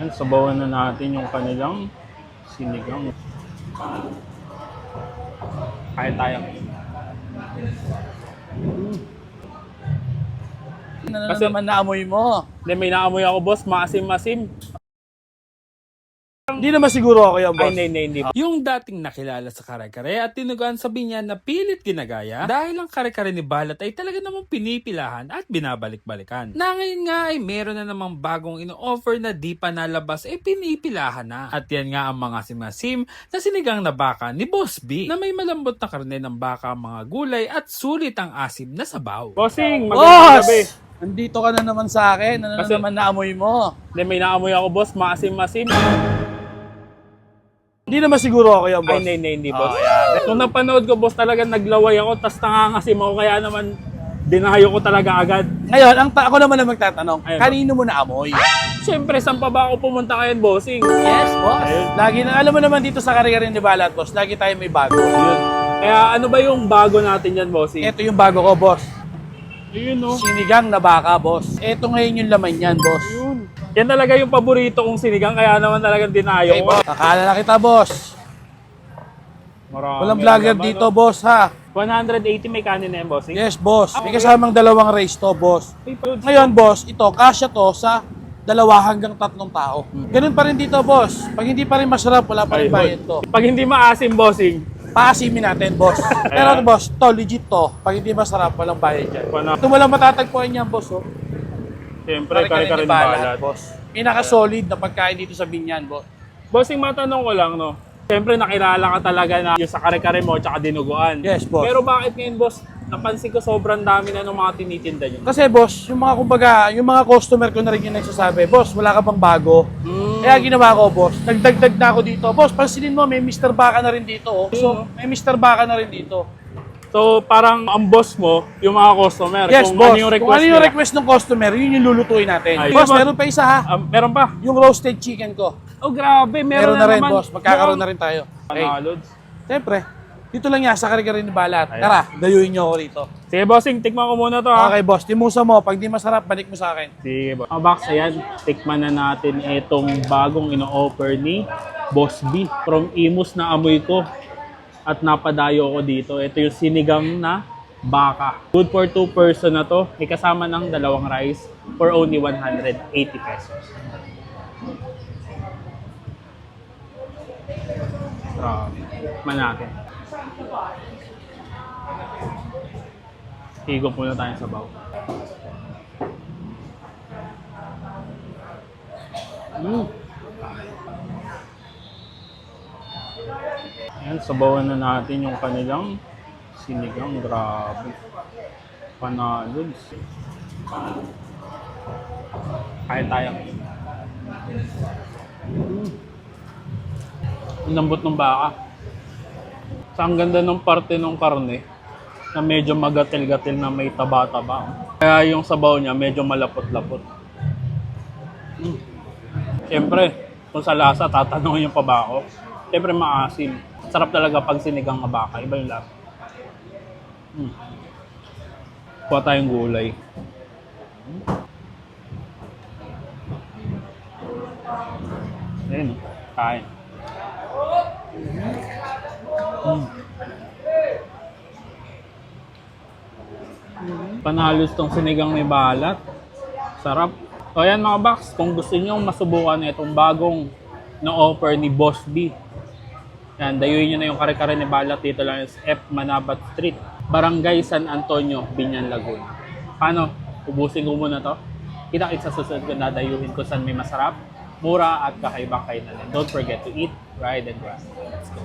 Yan, sabawan na natin yung kanilang sinigang. Kaya tayo. Ano Kasi- naman naamoy mo? Hindi, may naamoy ako, boss. Maasim-masim. Hindi naman siguro ako yan, boss. Ay, hindi. Yung dating nakilala sa kare-kare at tinugaan sa binyan na pilit ginagaya dahil ang kare-kare ni Balat ay talaga namang pinipilahan at binabalik-balikan. Na ngayon nga ay meron na namang bagong ino-offer na di pa nalabas ay pinipilahan na. At yan nga ang mga simasim na sinigang na baka ni Boss B na may malambot na karne ng baka, mga gulay at sulit ang asim na sabaw. Bossing, magandang gabi. Boss! Andito ka na naman sa akin. Ano Kasi- naman naamoy mo? Hindi, may naamoy ako, boss. Maasim-masim. Hindi naman siguro ako yan, boss. Ay, hindi, boss. Nung napanood ko, boss, talaga naglaway ako, tas nangangasim ako, kaya naman dinayo ko talaga agad. Ngayon, ako naman ang magtatanong, Ayun, kanino mo naamoy? Siyempre, saan pa ba ako pumunta ngayon, bossing? Yes, boss. Ayun. Lagi na, alam mo naman dito sa kare-kare ni Balat, boss, lagi tayo may bago. Yun. Kaya ano ba yung bago natin yan, bossing? Ito yung bago ko, boss. Yun, no? Sinigang na baka, boss. Ito ngayon yung laman yan, boss. Yun. Yan talaga yung paborito kong sinigang, kaya naman talagang dinayo Okay, ko. boss. Kakala na kita, boss. Marami Walang vlogger naman, dito, no? boss, ha? 180 may kanin na yan, bossing? Yes, boss. May kasamang dalawang race to, boss. Ngayon, Ngayon, boss, ito, kasya to sa 2 hanggang 3 tao. Ganun pa rin dito, boss. Pag hindi pa rin masarap, wala pa rin bayad to. pag hindi maasim, bossing, Paasimin natin, boss. Pero, boss, to, legit to. Pag hindi masarap, walang bayad dyan. Pana- Ito walang matatagpuan yan, boss, oh. siyempre, kare-kare ni ni Balat. boss. Pinaka-solid na pagkain dito sa Binyan, boss. Bossing, matanong ko lang, no? Siyempre, nakilala ka talaga na yung sa kare-kare mo tsaka dinuguan. Yes, boss. Pero bakit ngayon, boss, napansin ko sobrang dami na ng mga tinitinda nyo? Kasi, boss, yung mga, kumbaga, yung mga customer ko na rin yung nagsasabi, boss, wala ka bang bago? Kaya ginawa ko, boss, nagdagdag na ako dito. Boss, pansinin mo, may Mr. Baka na rin dito, oh. So, may Mr. Baka na rin dito. So, parang ang boss mo, yung mga customer. Yes, kung boss. ano yung request Kung ano yung nila. request ng customer, yun yung lulutuin natin. Ay, Boss, boss. meron pa isa, ha? Meron pa? Yung roasted chicken ko. Oh, grabe. Meron Meron na rin, naman. boss. Magkakaroon na rin tayo. Okay. Panalods. Siyempre, dito lang yan sa kare-kare ni Balat. Ayan. Tara, dayuin nyo ako rito. Sige, bossing, tikman ko muna to, ha? Okay, boss. Timusa mo. Pag di masarap, balik mo sa akin. Sige, boss. Box, ayan. Tikman na natin itong bagong ino-offer ni Boss B. From Imus na amoy ko. At napadayo ko dito. Ito yung sinigang na baka. Good for 2 person na to. May kasama ng 2 rice for only 180 pesos. Grabe. Tikman natin. Higop muna tayong sabaw. Ayan, sabawan na natin yung kanilang sinigang. Grabe. Panalods. Kaya tayo. Ang lambot ng baka. Sa ang ganda ng parte ng karne na medyo magatil-gatil na may taba-taba. Kaya yung sabaw niya medyo malapot-lapot. Siyempre, kung sa lasa, tatanungin yung pa ba ako? Siyempre, maasim. Sarap talaga pag sinigang na baka. Iba yung lasa. Kuha tayong gulay. Ayun, kain. Panalos tong sinigang may balat. Sarap. So ayan mga box, kung gusto niyo masubukan itong bagong no-offer ni Boss B, yan, dayuin nyo na yung kare-kare ni Balat dito lang sa F. Manabat Street, Barangay San Antonio, Binyan, Laguna. Paano? Ubusin ko muna to. Kita-kits sa susunod ko na dayuhin ko saan may masarap, mura at kakaibang kainan. Don't forget to eat, ride, and grind. Let's go.